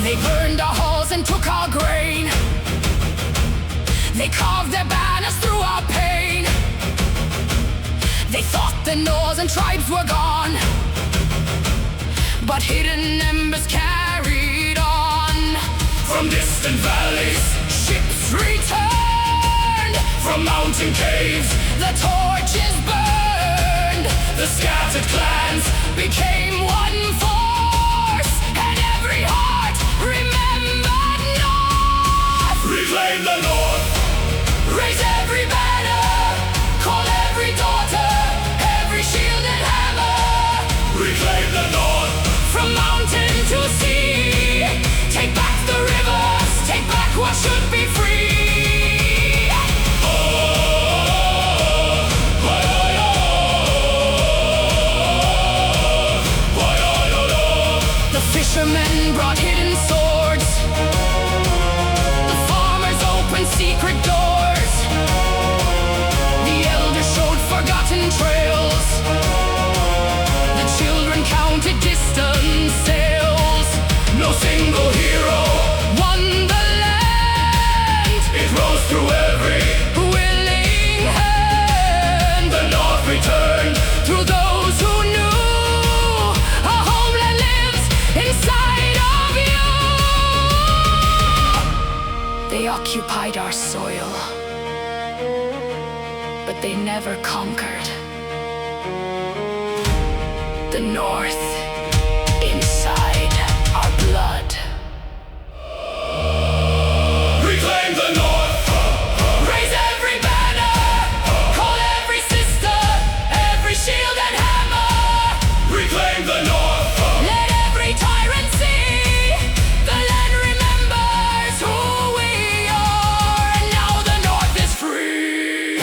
They burned our halls and took our grain. They carved their banners through our pain. They thought the Norse and tribes were gone, but hidden embers carried on. From distant valleys, ships returned. From mountain caves, the torches burned. The scattered clans became one force, and every heart remembered North. Reclaim the North, raise every banner, call every daughter, every shield and hammer. Reclaim the North, from mountain to sea. Take back the rivers, take back what should be free. Fishermen brought hidden swords. The farmers opened secret doors. The elders showed forgotten trails. The children counted distant sails. No single hero won the land. It rose through every willing hand. The North returned through those who knew. Inside of you, they occupied our soil, but they never conquered. The North inside our blood. Reclaim the North, raise every banner, call every sister, every shield and hammer. Reclaim the North. Tyrant see, the land remembers who we are, and now the North is free.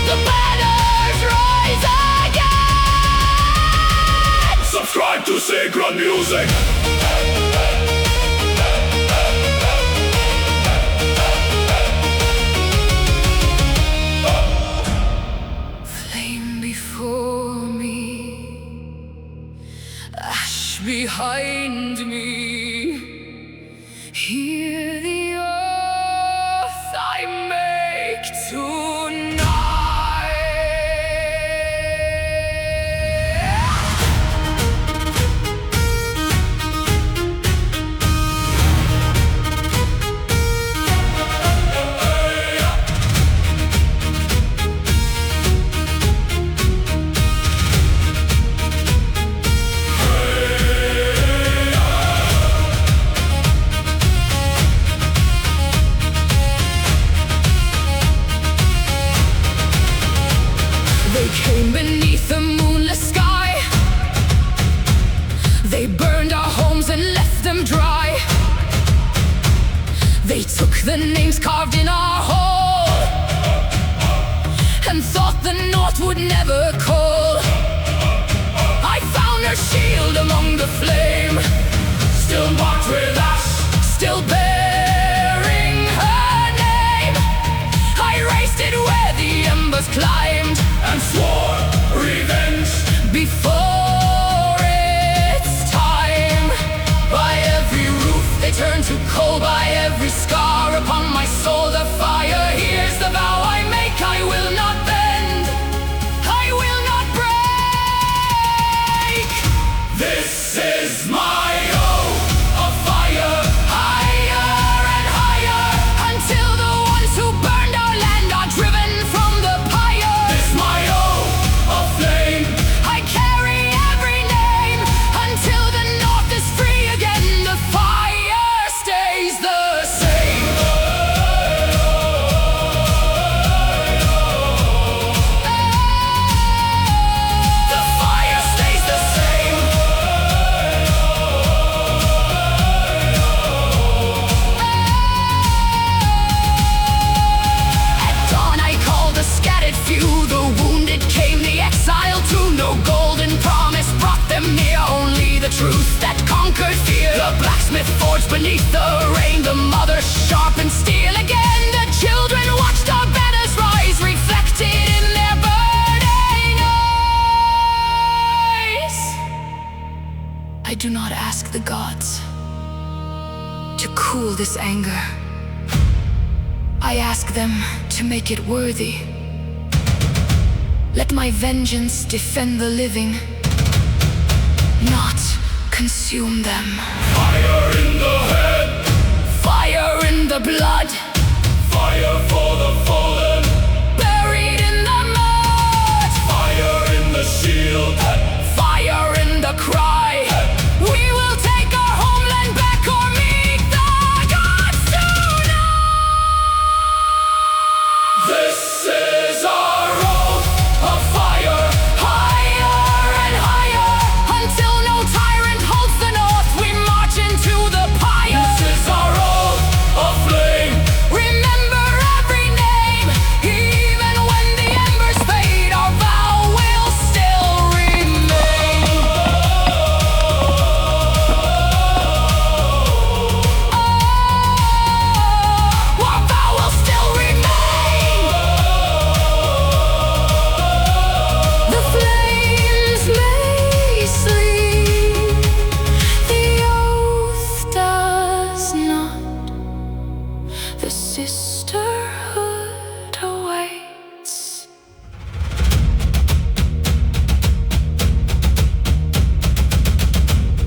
The banners rise again. Subscribe to Sigrun Music. Behind me, hear the oath I make tonight. Came beneath the moonless sky. They burned our homes and left them dry. They took the names carved in our hall and thought the North would never call. I found her shield among the flame, still marked with ash, still bearing her name. I raised it where the embers climbed and swore revenge before its time. By every roof they turn to coal, by every scar upon my soul the fire. Here's the vow I make, I will not bend, I will not break. This is my oath of fire, higher and higher, until the ones who burned our land are driven from the pyre. This my oath of flame, I carry every name, until the North is free again, the fire stays the same. The fire stays the same. At dawn I called the scattered few, the wounded came, the exiled too. No golden promise brought them near, only the truth that conquered fear. The blacksmith forged beneath the rain, the mother sharpened steel. cool this anger. I ask them to make it worthy. Let my vengeance defend the living, not consume them. Fire in the head, fire in the blood, fire for the fallen, buried in the mud, fire in the shield, fire in the cry. We will take our homeland back or meet the gods tonight. This is our oath of fire, higher and higher, until no tyrant holds the north. We march into the pyre. This is our oath of flame. Remember every name, even when the embers fade, our vow will still remain. Our vow will still remain. The flames may sleep, the oath does not. The sisterhood awaits.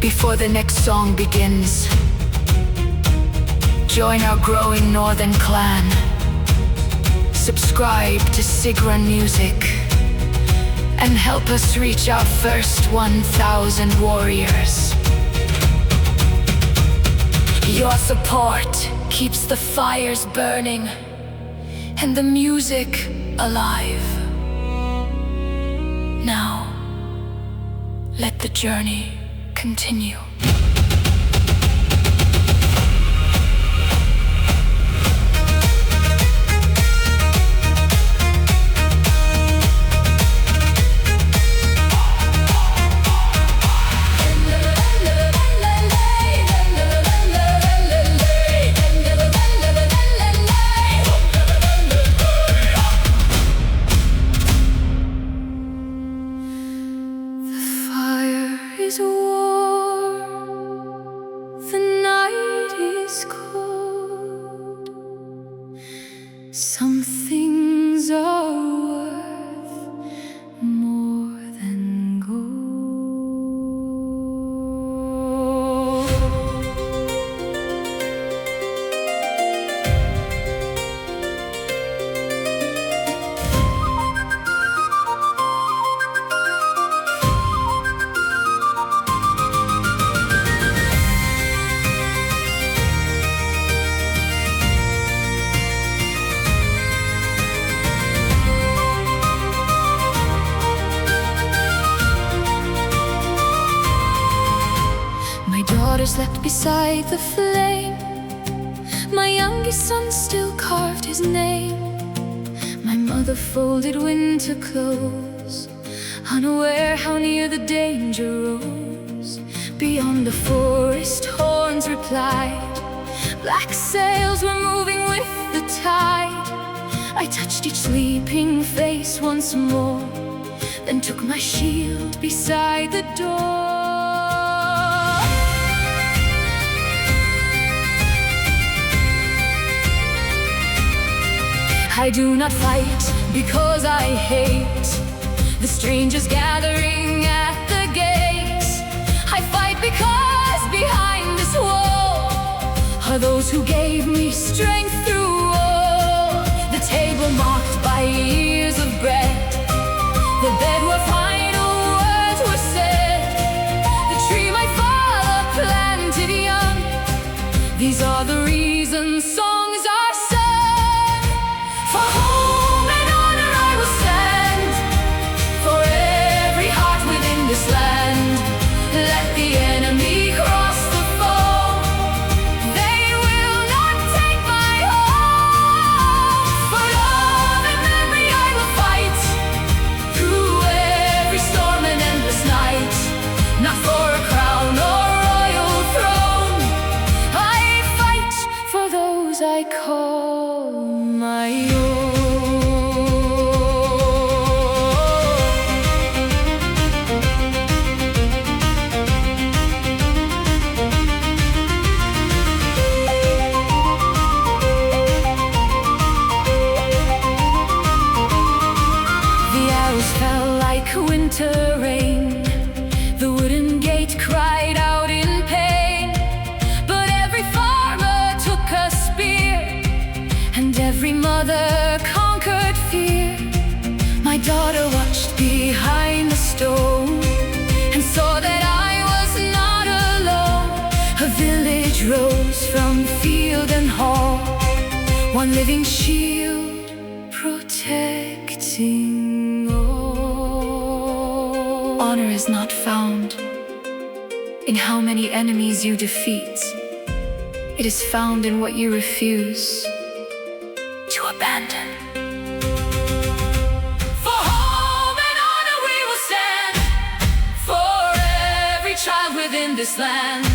Before the next song begins, join our growing northern clan. Subscribe to Sigrun Music and help us reach our first 1,000 warriors. Your support keeps the fires burning and the music alive. Now, let the journey continue. Fire is warm, the night is cold. Some things are worth more than gold. My daughter slept beside the flame. My youngest son still carved his name. My mother folded winter clothes, unaware how near the danger rose. Beyond the forest, horns replied. Black sails were moving with the tide. I touched each sleeping face once more, then took my shield beside the door. I do not fight because I hate the strangers gathering at the gates. I fight because behind this wall are those who gave me strength through all. The table marked by years of bread, the bed where final words were said, the tree my father planted young. These are the reasons songs are sung. For home and honor I will stand, for every heart within this land. Let the enemy cross the foe, they will not take my home. For love and memory I will fight, through every storm and endless night. Not for a crown or royal throne, I fight for those I call my own. mother conquered fear. My daughter watched behind the stone and saw that I was not alone. A village rose from field and hall, one living shield protecting all. Honor is not found in how many enemies you defeat. It is found in what you refuse to abandon. For home and honor we will stand, for every child within this land.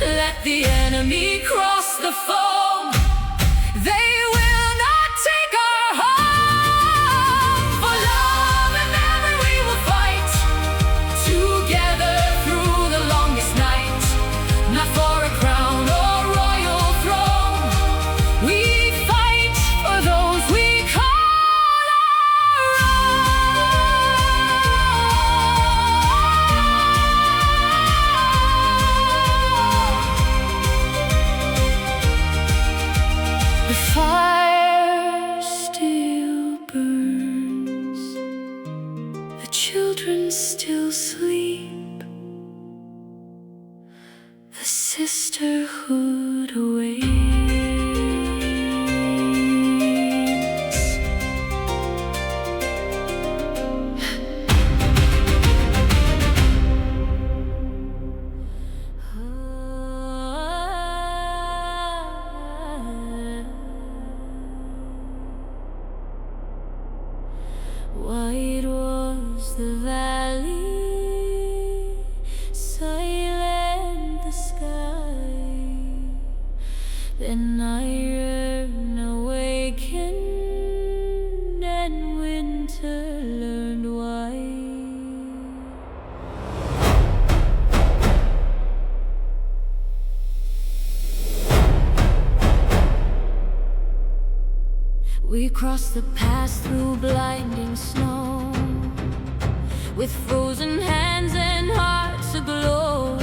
Let the enemy cross the foam, they will not take our home. For love and memory we will fight, together through the longest night. Not for a crown or royal throne, we fight for those we call our own. The fire still burns, the children still sleep, the sisterhood awaits. White was the valley, silent the sky. Then I awakened, and winter learned why. We crossed the pass through blinding snow, with frozen hands and hearts aglow.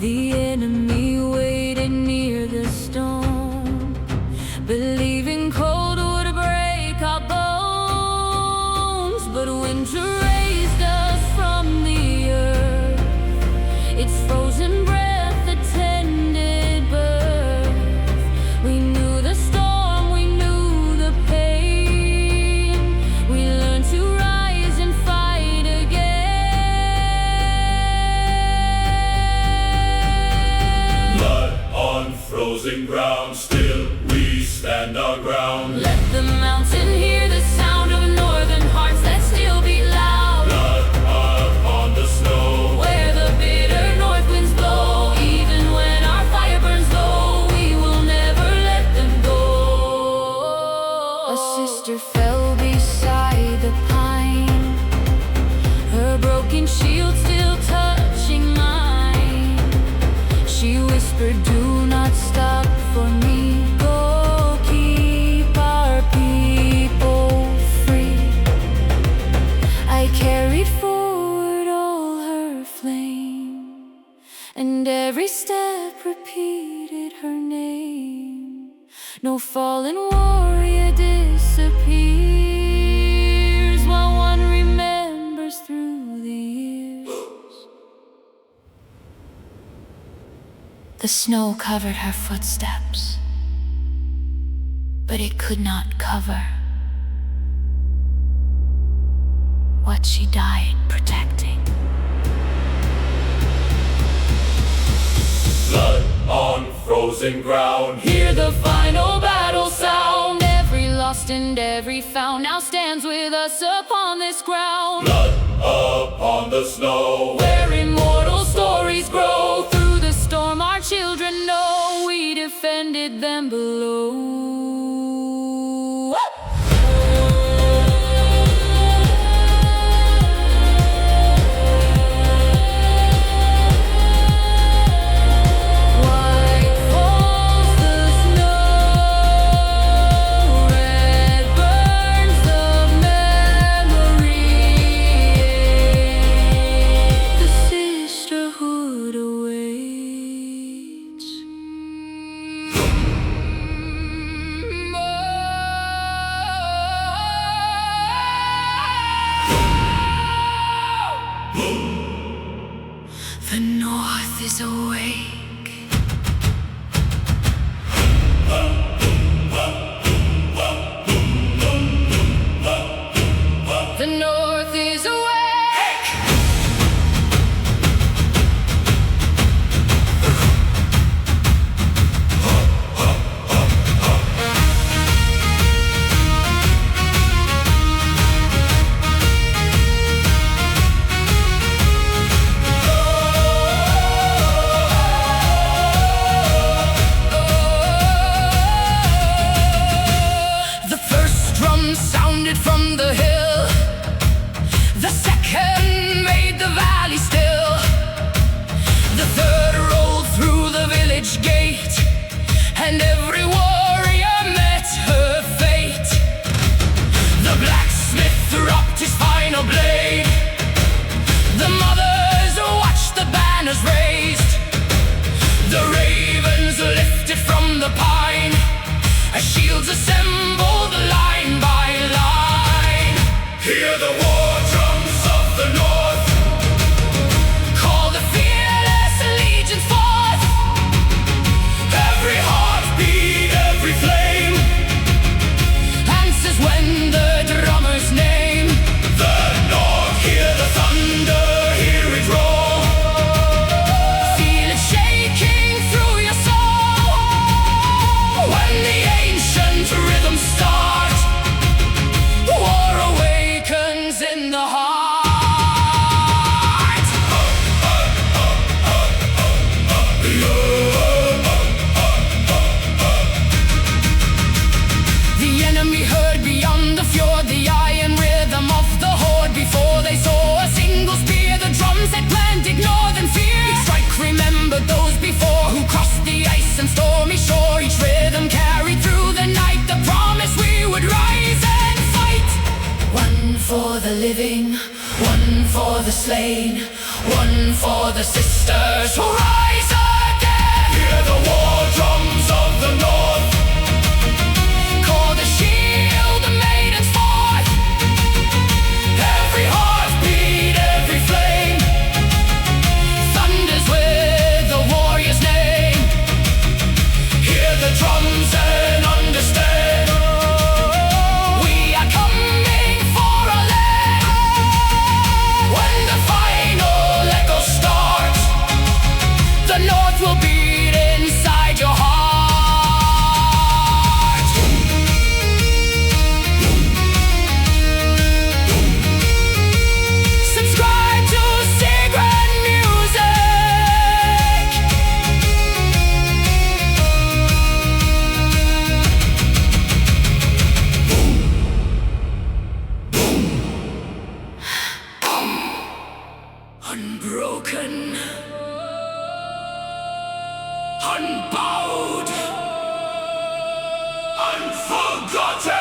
The enemy waited near the stone, believing cold would break our bones. But winter raised us from the earth, its frozen breath attended birth. We knew the storm, we knew the pain. We learned to rise and fight again. Blood on frozen ground, still we stand our ground. Let the mountain hear the sound of northern hearts that still beat loud. Blood upon the snow, Where the bitter north winds blow, even when our fire burns low, we will never let them go. A sister fell beside the pine, her broken shield still touching mine. She whispered, "Do not stop for me. Go keep our people free." I carried forward all her flame, and every step repeated her name. No fallen warrior disappears, while one remembers through the years. The snow covered her footsteps, but it could not cover what she died protecting. blood on frozen ground. Hear the final battle sound. Every lost and every found now stands with us upon this ground, Blood upon the snow, where immortal stories grow. Through the storm our children know we defended them below. White falls the snow, red burns the memory. The sisterhood awaits. and every warrior met her fate. The blacksmith dropped his final blade. The mothers watched the banners raised. The ravens lifted from the pine, as shields assembled line by line. Hear the war drums of the north, Call the fearless legions forth. every heartbeat, every flame. Answers when the drummer's name. The north, hear the thunder, hear it roll. Feel it shaking through your soul. When the ancient rhythms start, War awakens in the heart. The enemy heard beyond the fjord the iron rhythm of the horde. Before they saw a single spear, the drums had planted northern fear. Each strike remembered those before who crossed the ice and stormy shore. Each rhythm carried through the night the promise we would rise and fight. One for the living, one for the slain, one for the sisters who rise again. hear the war drums of the north. Call the shield, the maidens forth. Every heartbeat, every flame. Thunders with the warrior's name. Hear the drums and understand. We are coming for a land. When the final echo starts, The north will beat inside your heart. Subscribe to Sigrun Music. unbroken, unbowed, unforgotten.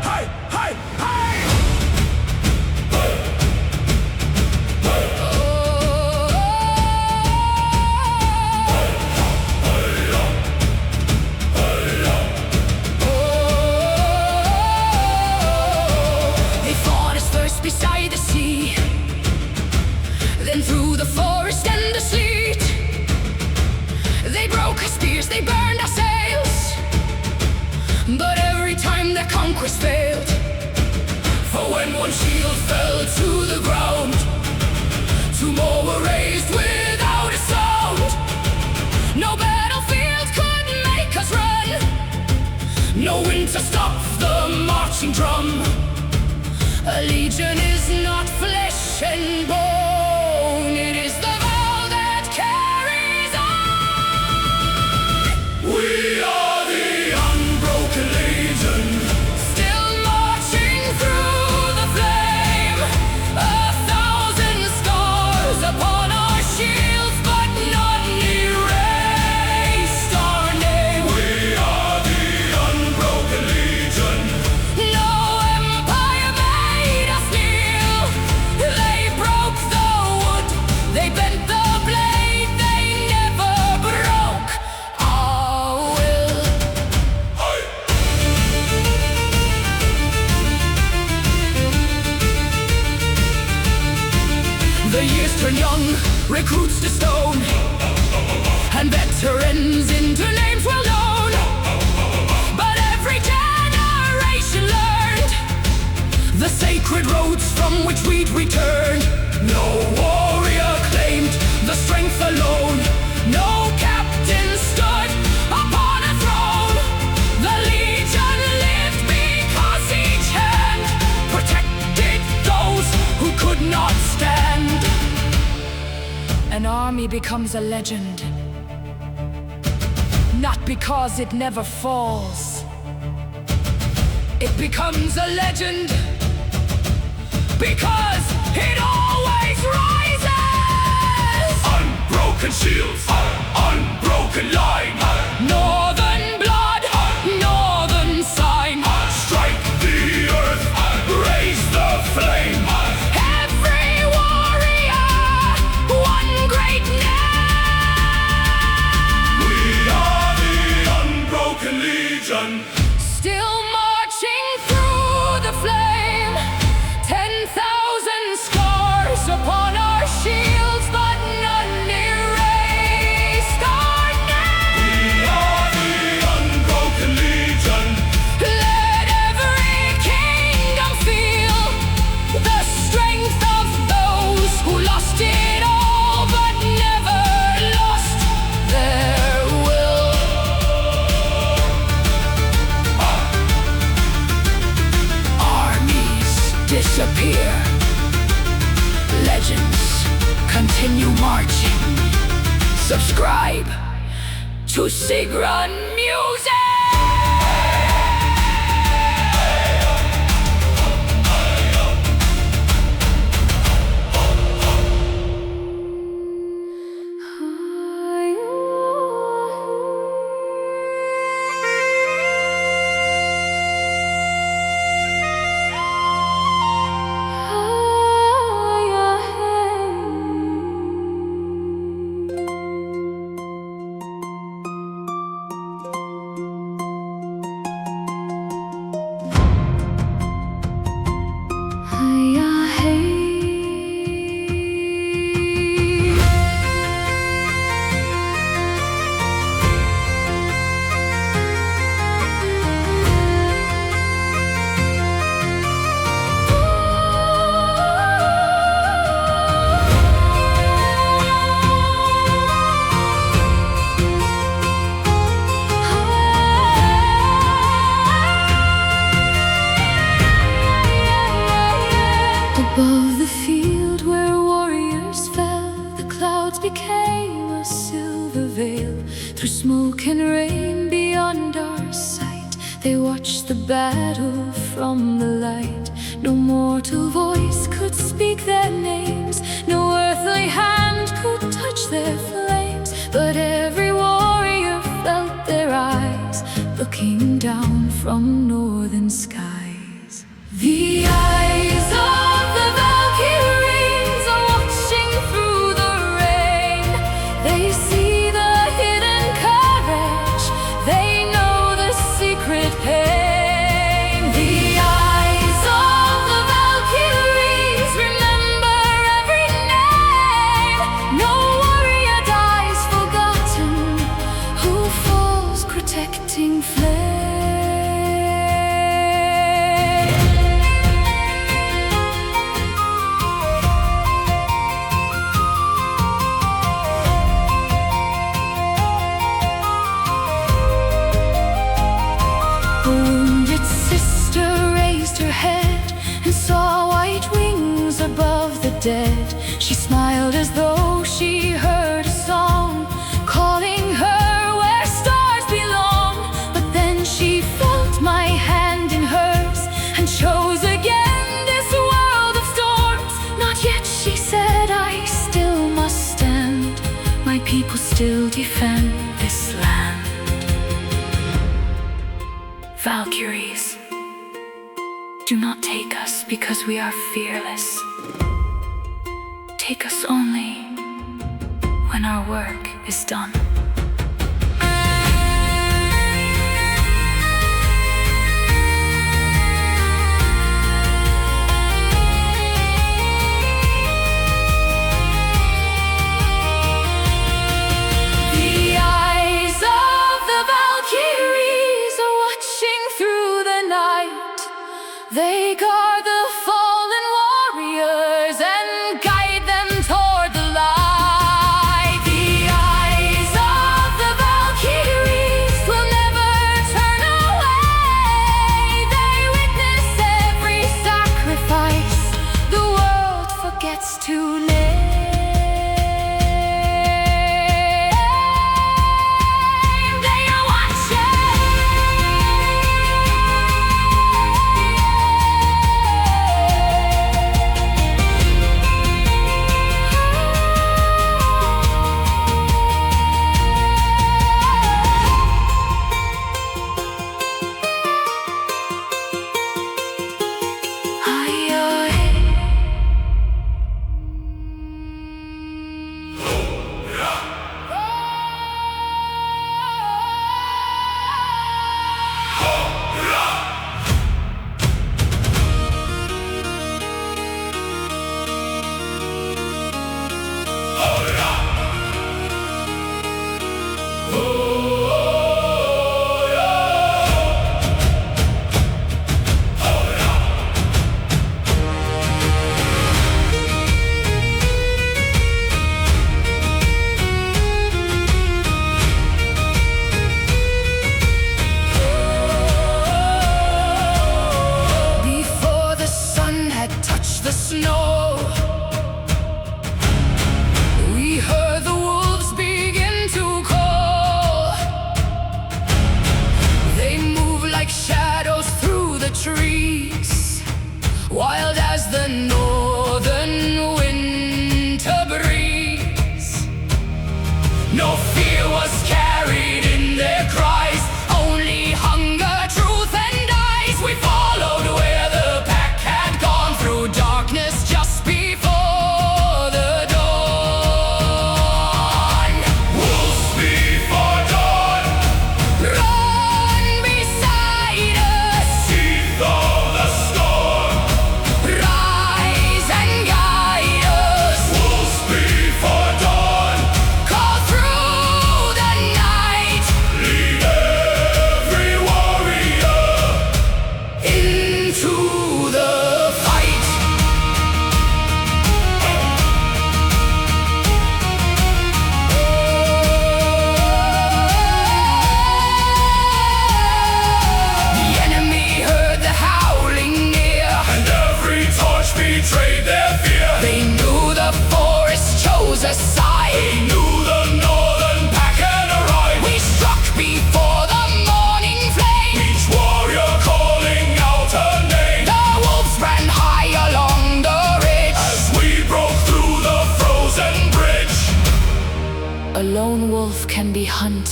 Hey, hey, hey! They fought us first beside the sea, then through the forest and the sleet. They broke our spears, they burned our sails, but every time their conquest failed. For when one shield fell to the ground, two more were raised without a sound. No battlefield could make us run. No wind to stop the marching drum. A legion is not flesh and bone, it is the vow that carries on. We are the unbroken legion. Still marching through the flame. 1,000 scars upon our shields, but none erased our name. We are the unbroken legion. No empire made us kneel. They broke the wood, they bent the blade, they never broke our will. Hey! The years turn young, recruits to stone, and veterans into names well known. But every generation learned the sacred roads from which we'd returned. No warrior claimed The strength alone, no captain stood upon a throne. The legion lived because each hand protected those who could not stand. An army becomes a legend not because it never falls. It becomes a legend because it always rises. Unbroken shields, unbroken line. Northern blood, northern sign. Strike the earth, raise the flame. Every warrior, one great name. We are the unbroken legion. Still marching through the flame. 10,000 scars upon our shields, but none erased our name. We are the unbroken legion. Let every kingdom feel the strength of those who lost it all, but never lost their will. Armies disappear. Legends continue marching. Subscribe to Sigrun Music! Above the field where warriors fell, the clouds became a silver veil. Through smoke and rain beyond our sight, they watched the battle from the light. No mortal voice could speak their names, no earthly hand could touch their flames, but every warrior felt their eyes looking down from northern skies. The eyes of the Valkyries are watching through the rain. They see the hidden courage, they know the secret pain. The eyes of the Valkyries remember every name. No warrior dies forgotten, who falls protecting flame. A wounded sister raised her head and saw white wings above the dead. She smiled as though she heard a song calling her where stars belong. But then she felt my hand in hers and chose again this world of storms. Not yet, she said, I still must stand. My people still defend this land. Valkyries, do not take us because we are fearless. Take us only when our work is done. The eyes of the Valkyries are watching through the night. They guard the fallen warriors and guide them toward the light. The eyes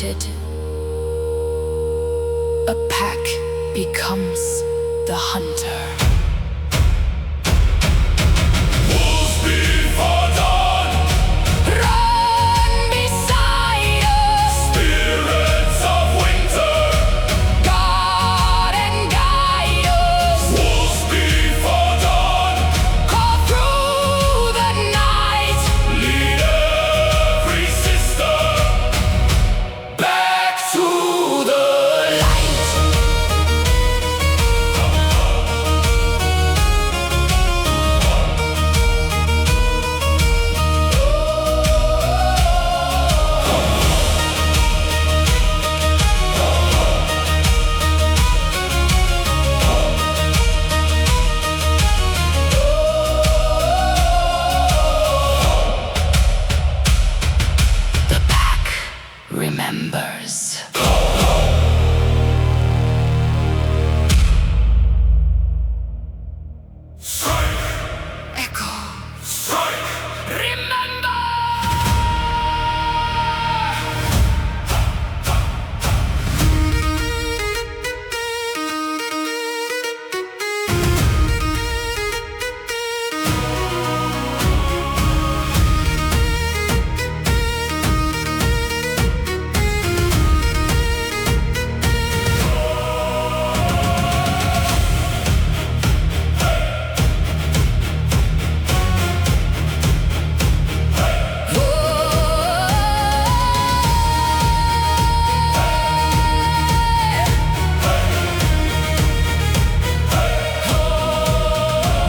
united, a pack becomes the hunter. Wolves before dawn, Run beside us, spirits of winter. guard and guide us. Wolves before dawn, Call through the night, lead every sister back to the light. The pack remembers. strike, Echo. strike. Remember!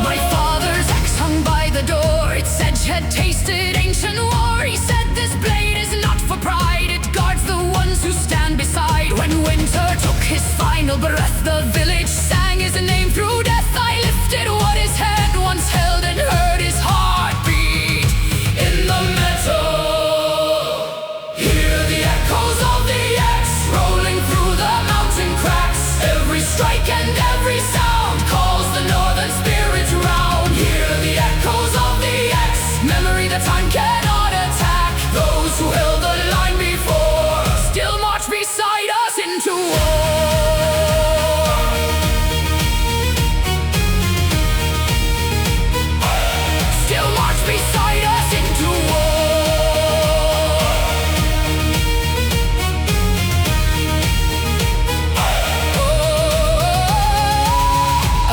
My father's axe hung by the door. Its edge had tasted ancient war. He said, "This blade is not for pride. It guards the ones who stand beside." When winter took his final breath, the village sang his name through death. I lifted what his hand once held and heard his heartbeat in the metal. Hear the echoes of the axe rolling through the mountain cracks. Every strike and every sound calls the northern spirits round. Hear the echoes of the axe, memory that time cannot attack. Those who held the line before still march beside us into war. Still march beside us into war.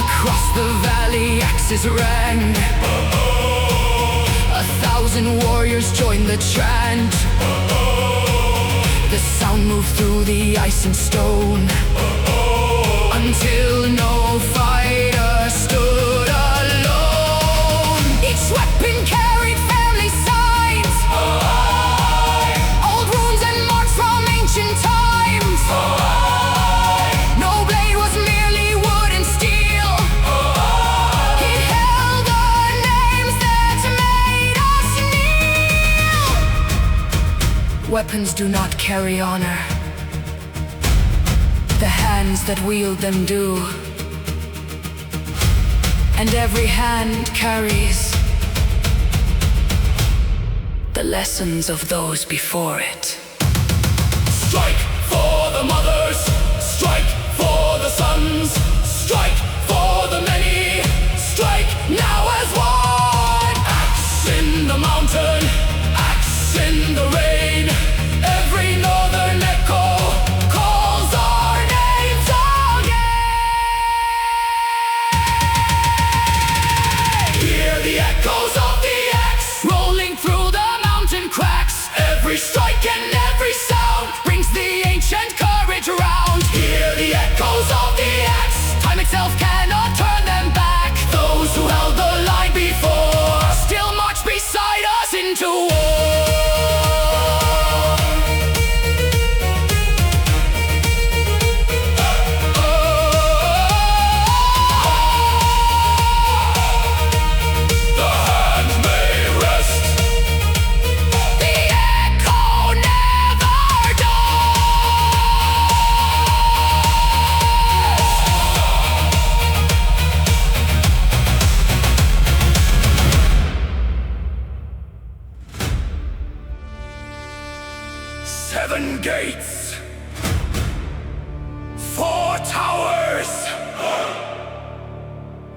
Across the valley, axes rang. 1,000 warriors joined the chant. The sound moved through the ice and stone, until no fighter stood alone. Each weapon carried family signs, old runes and marks from ancient times. No blade was merely wood and steel. It held the names that made us kneel. Weapons do not carry honor. The hands that wield them do. And every hand carries the lessons of those before it. Strike for the mothers, strike for the sons, strike for the many, strike now as one. Axe in the mountain, axe in the rain, every northern echo calls our names again. Hear the echoes of the axe rolling through the mountain cracks. Every strike and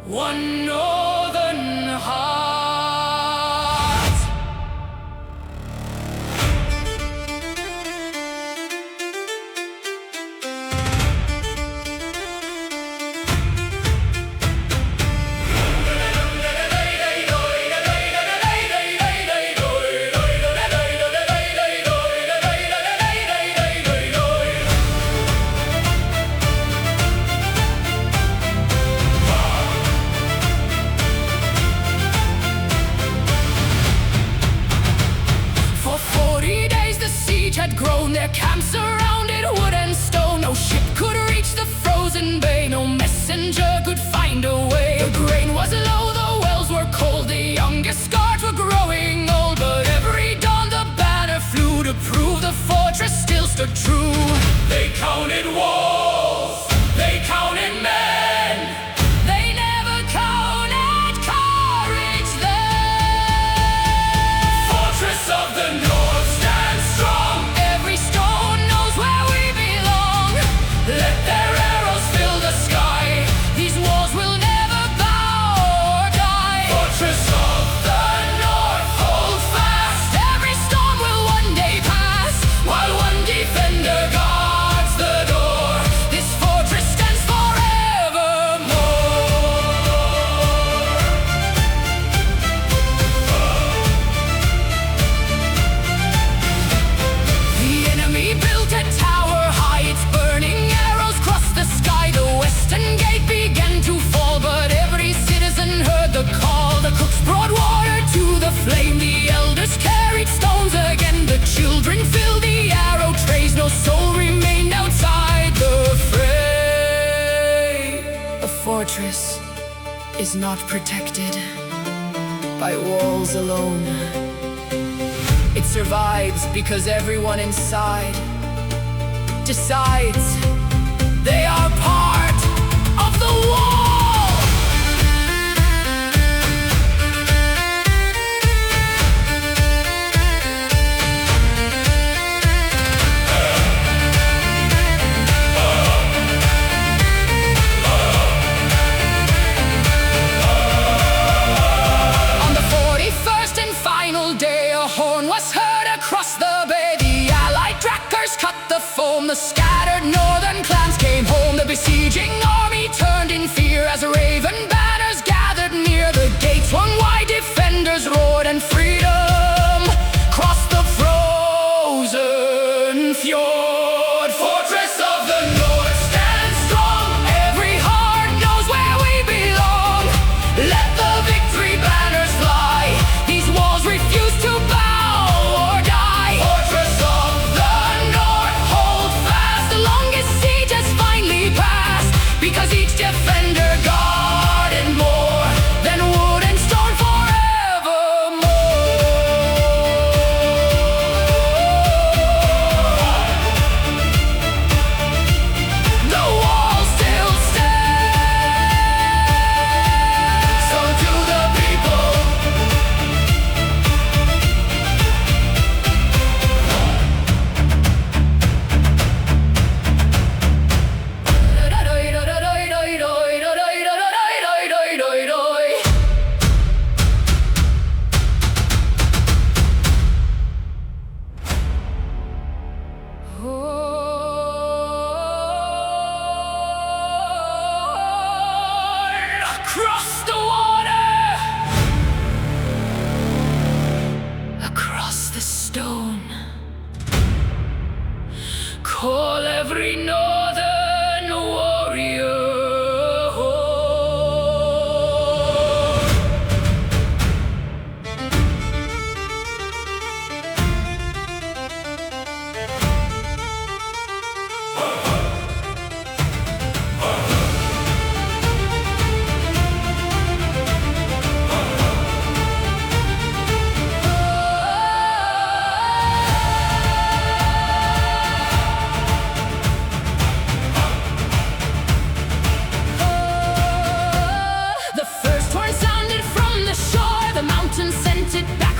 one northern heart. Had grown their camps surrounded wood and stone. No ship could reach the frozen bay, no messenger could find a way. The grain was low, the wells were cold, the youngest guards were growing old. But every dawn the banner flew to prove the fortress still stood true. They counted walls, they counted men, They never counted courage then. fortress of the North stands strong. Every stone knows where we belong. Let their arrows fill the sky. These walls will never bow or die. Fortress of the North, hold fast. Every storm will one day pass, While one defender guards the door. this fortress stands forevermore. The enemy built a tower high, its burning arrows crossed the sky. The western gate began to fall, but every citizen heard the call. The cooks brought water to the flame, the elders carried stones again. The children filled the arrow trays, no soul remained outside the fray. A fortress is not protected by walls alone. It survives because everyone inside decides they are part of the wall. On the 41st and final day, a horn was heard across the bay. The allied trackers cut the foam, the scattered northern clans came home. The besieging army turned in fear as raven banners gathered near. The gates swung wide, defenders roared, and freedom crossed the frozen fjord. Fortress of the North stands strong. Every heart knows where we belong. Let the victory banners fly. These walls refuse to bow or die. Fortress of the North, Hold fast, the longest siege has finally passed. Because each defender guarded more than wood and stone forevermore. The wall still stands. so do the people. Across the water, across the stone, call every northern warrior.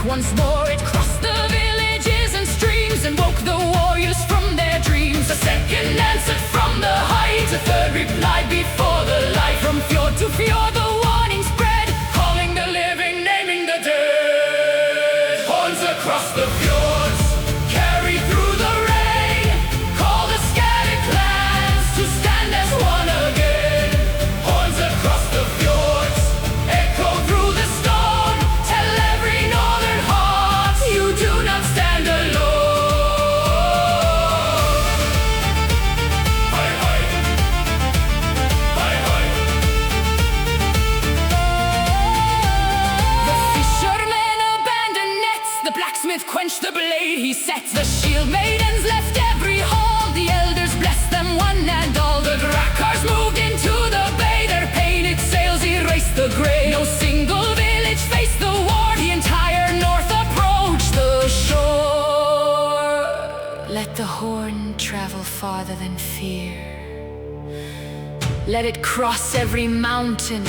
Once more it crossed the villages and streams and woke the warriors from their dreams. A second answered from the heights, a third replied before the light. From fjord to fjord the water parade. He set the shield maidens, left every hall. The elders blessed them one and all. The Drakkars moved into the bay. Their painted sails erased the gray. No single village faced the war. The entire north approached the shore. Let the horn travel farther than fear. Let it cross every mountain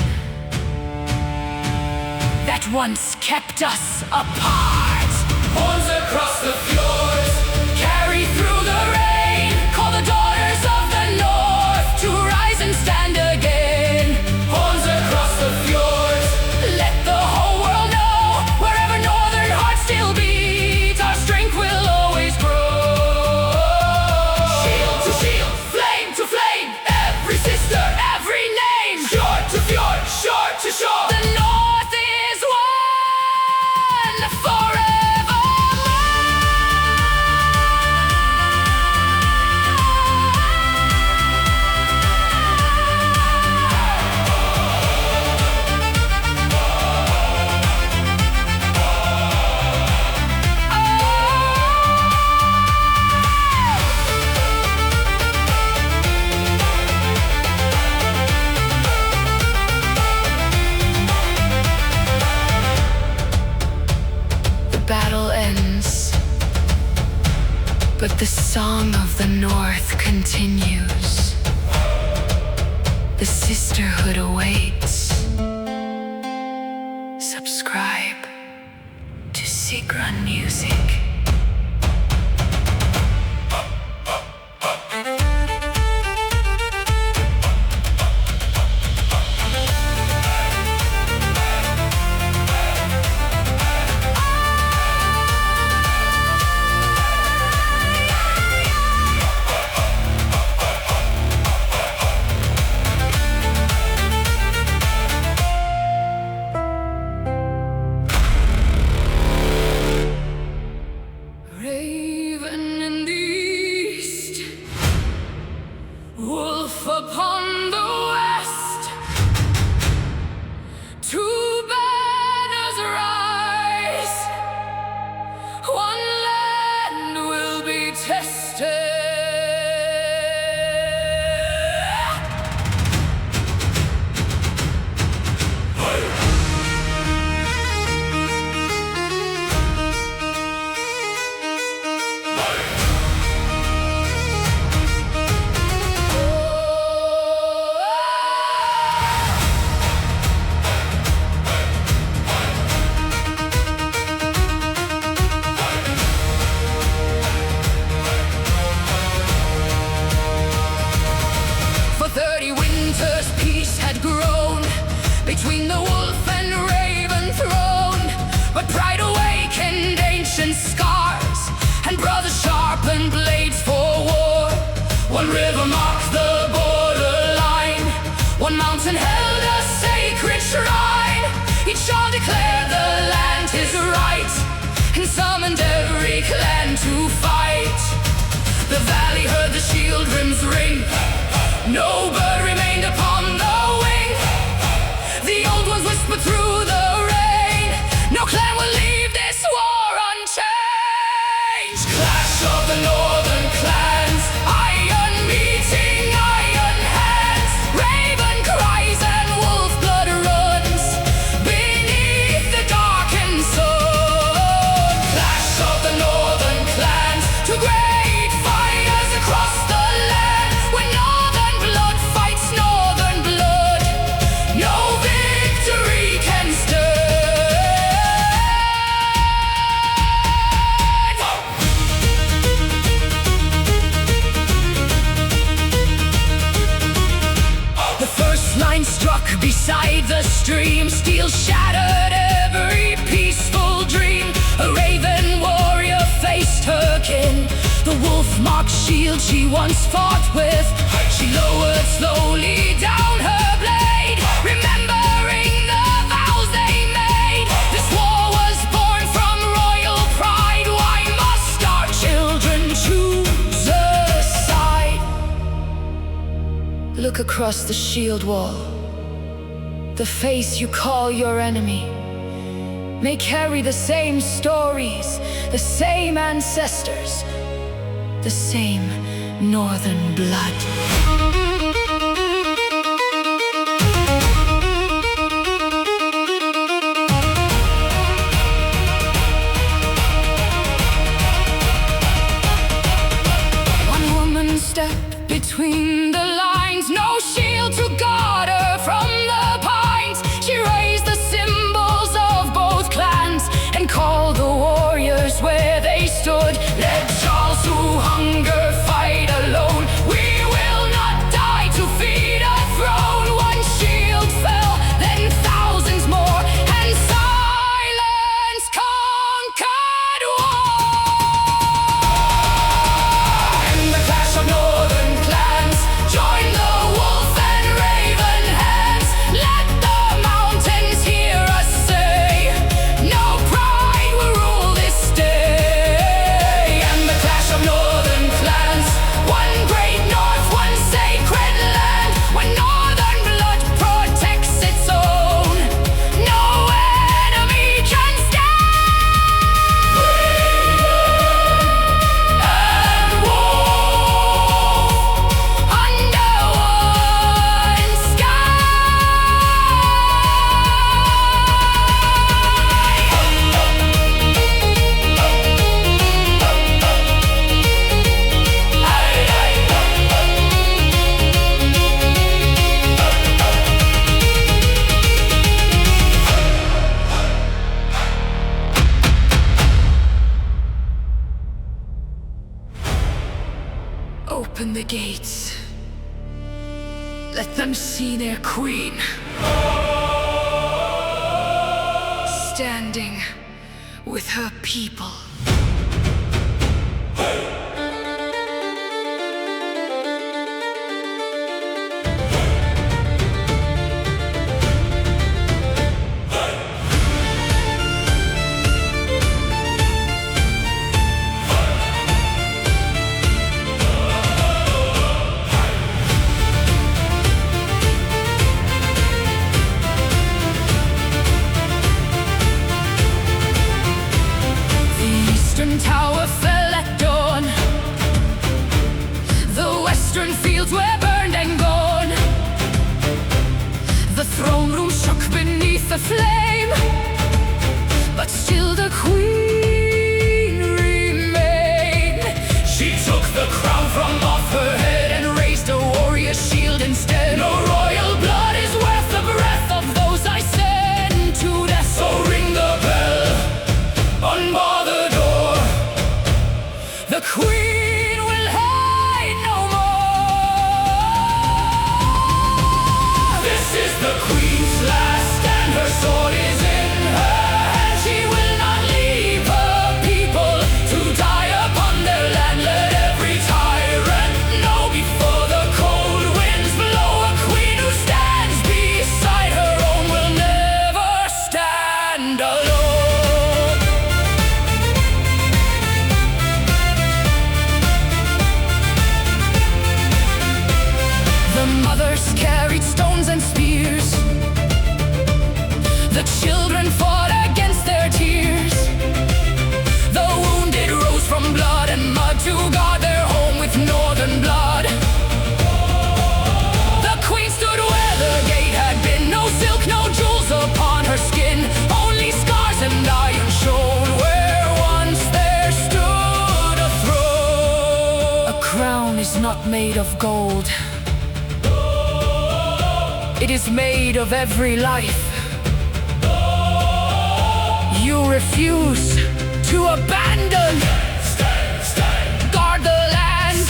that once kept us apart. Horns across the fjords, Carry through the rain, call the daughters of the north to rise and stand again. horns across the fjords. Let the whole world know, wherever northern hearts still beat, our strength will always grow. Shield to shield, Flame to flame, every sister, every name. fjord to fjord, shore to shore. The north is one forevermore. The battle ends, but the song of the North continues. The sisterhood awaits. Subscribe to Sigrun Music. Raven in the east, wolf upon the west. Two banners rise, one land will be tested. For 30 winters peace had grown between the wolf and raven throne. But pride awakened ancient scars, and brothers sharpened blades for war. One river marked the borderline, one mountain held a sacred shrine. Each shall declare the land his right, and summoned every clan to fight. The valley heard the shield rims ring. No bird remained upon the wing. The old ones whispered through the rain. No clan will leave this war unchanged. Clash of the northern clans, Iron meeting, iron hands. Raven cries and wolf blood runs beneath the darkened sun. clash of the northern clans. To great fires across the land, when northern blood fights northern blood, no victory can stand. The first line struck beside the stream, steel shattered every peaceful dream. A raven warrior faced her kin, the wolf-marked shield she once fought with. She lowered slowly down her blade, remembering the vows they made. This war was born from royal pride. Why must our children choose a side? Look across the shield wall, the face you call your enemy. may carry the same stories, the same ancestors, the same northern blood. Step between the lines, no shield to guard her from the pines. She raised the symbols of both clans and called the warriors where they stood. Led Charles to hunger, fight alone. We will not die to feed a throne. One shield fell, then thousands more, and silence conquered war. And the clash of northern clans join the wolf and raven hands. Let the mountains hear us say, no pride will rule this day. And the clash of northern clans, one great north, one sacred land. When northern blood protects its own, no enemy can stand. And wolf under one sky. Open the gates. Let them see their queen. Standing with her people. The eastern tower fell at dawn. The western fields were burned and gone. The throne room shook beneath the flame, but still the queen remained. She took the crown from off her head and raised a warrior shield instead. No royal blood is worth the breath of those I send to death. So ring the bell, unbar the door. The queen will hide no more. This is the queen's last, and her sword is in her hand. She will not leave her people to die upon their land. Let every tyrant know before the cold winds blow. A queen who stands beside her own will never stand alone. The mothers carried stones and spears. The children fought against their tears. The wounded rose from blood and mud to guard their home with northern blood. The queen stood where the gate had been. No silk, no jewels upon her skin. Only scars and iron shone where once there stood a throne. A crown is not made of gold. It is made of every life. You refuse to abandon. Guard the land,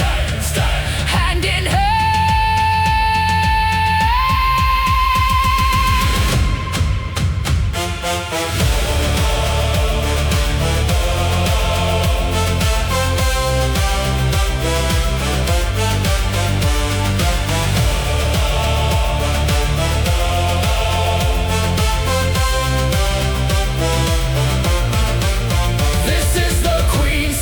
hand in hand. This is the queen's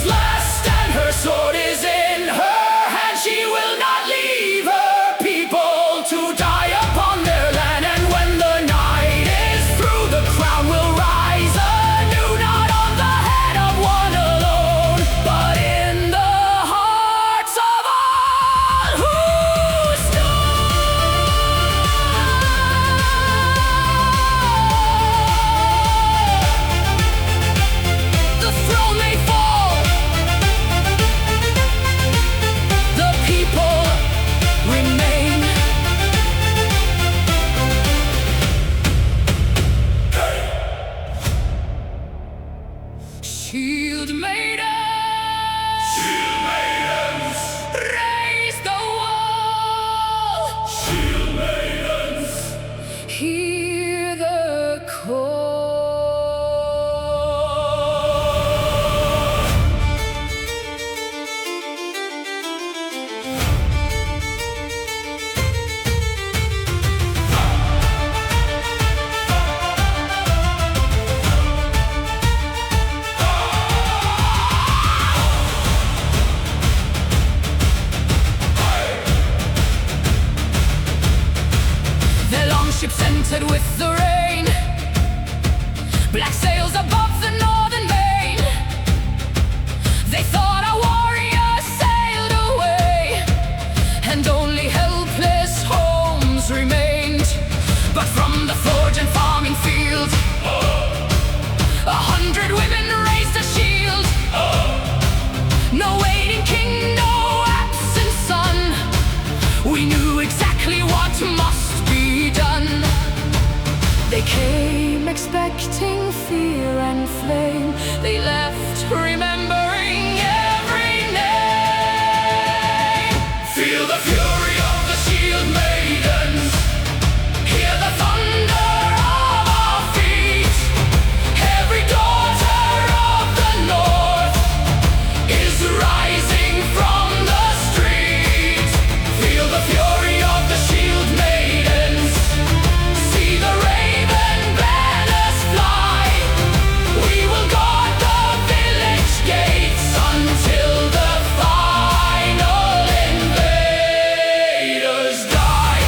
ships entered with the rain. Black sails above the northern main. They thought our warriors sailed away, and only helpless homes remained. But from the forge and farming field, 100 women raised a shield. No waiting king, no absent son. We knew exactly what must be done. They came expecting fear and flame. They left remembering every name. Feel the fury of the shield maidens. Hear the thunder of our feet. Every daughter of the north is rising from the street. Feel the fury of the shield maidens. See the raven banners fly. We will guard the village gates until the final invaders die.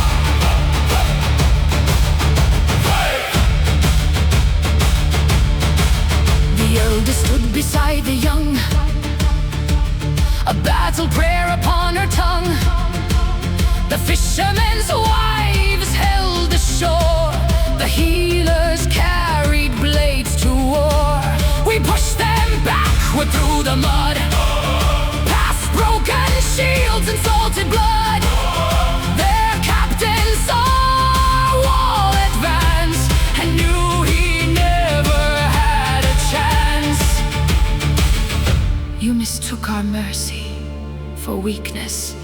The eldest stood beside the young, a battle prayer upon her tongue. The fishermen's wives held the shore. The healers carried blades to war. We pushed them backward through the mud, past broken shields and salted blood. Their captain saw our wall advance and knew he never had a chance. You mistook our mercy for weakness.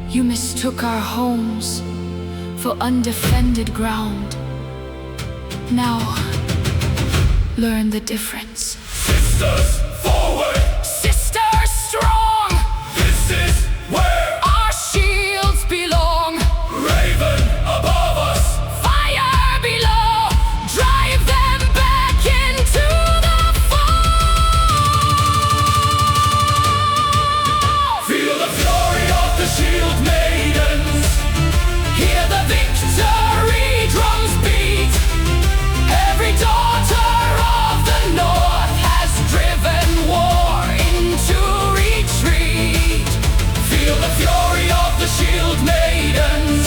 You mistook our homes for undefended ground. Now, learn the difference. Sisters, forward! Sisters strong! This is where Our shields belong! Raven above us. Fire below! Drive them back into the fall! Feel the fury of the shield maidens. Hear the victory drums beat. Every daughter of the north has driven war into retreat. Feel the fury of the shield maidens.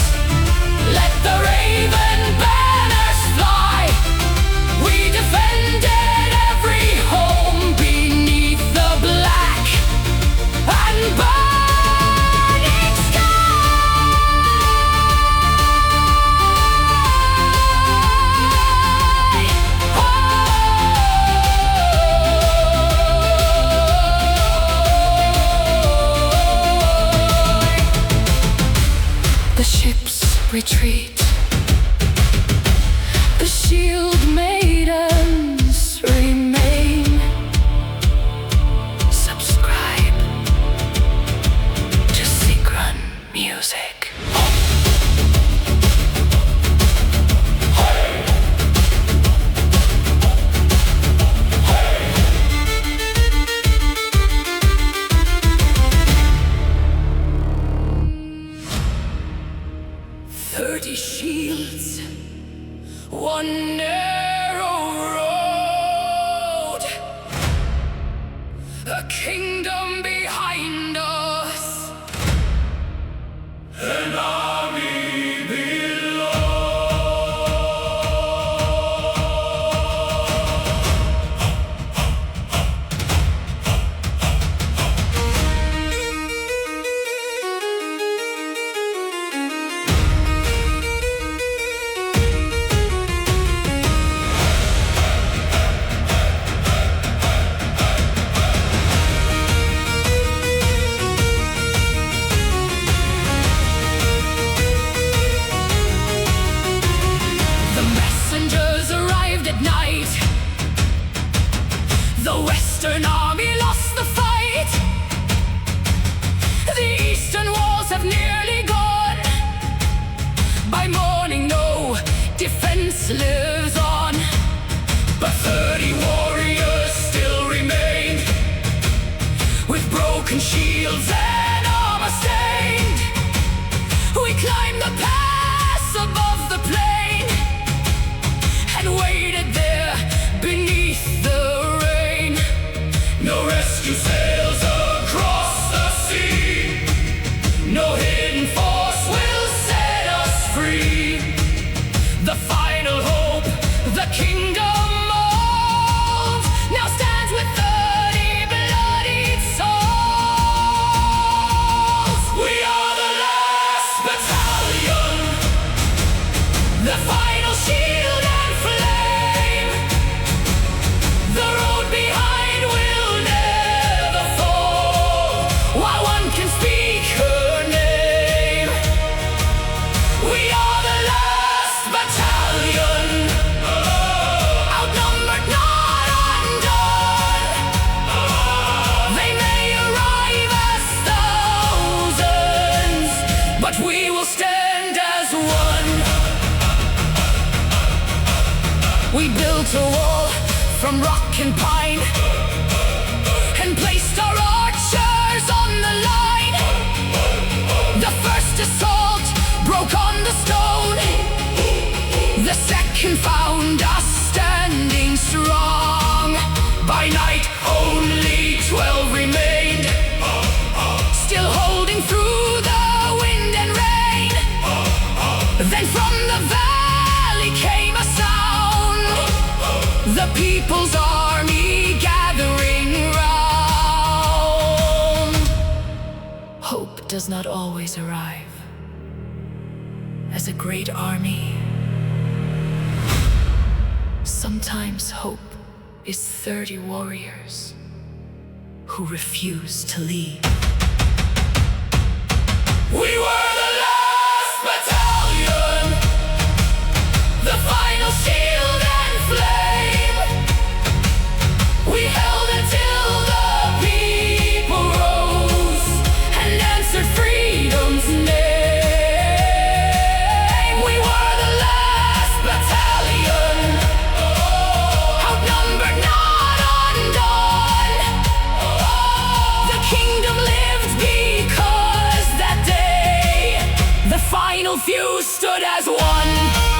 Let the raven banners fly. We defended every home beneath the black and burning sky. The ships retreat. The shield maidens remain. Subscribe to Sigrun Music. Shields, one narrow road, a kingdom behind us, An army below. We built a wall from rock and pine and placed our archers on the line. The first assault broke on the stone. The second found us standing strong. By night only 12 remained, still holding through the wind and rain. Then from the valley came a sound, the people's army gathering round. Hope does not always arrive as a great army. Sometimes hope is 30 warriors who refuse to leave. We were the last battalion, the final shield and flame. We held until the people rose and answered freedom's name. We were the last battalion, outnumbered, not undone. The kingdom lived because that day the final few stood as one.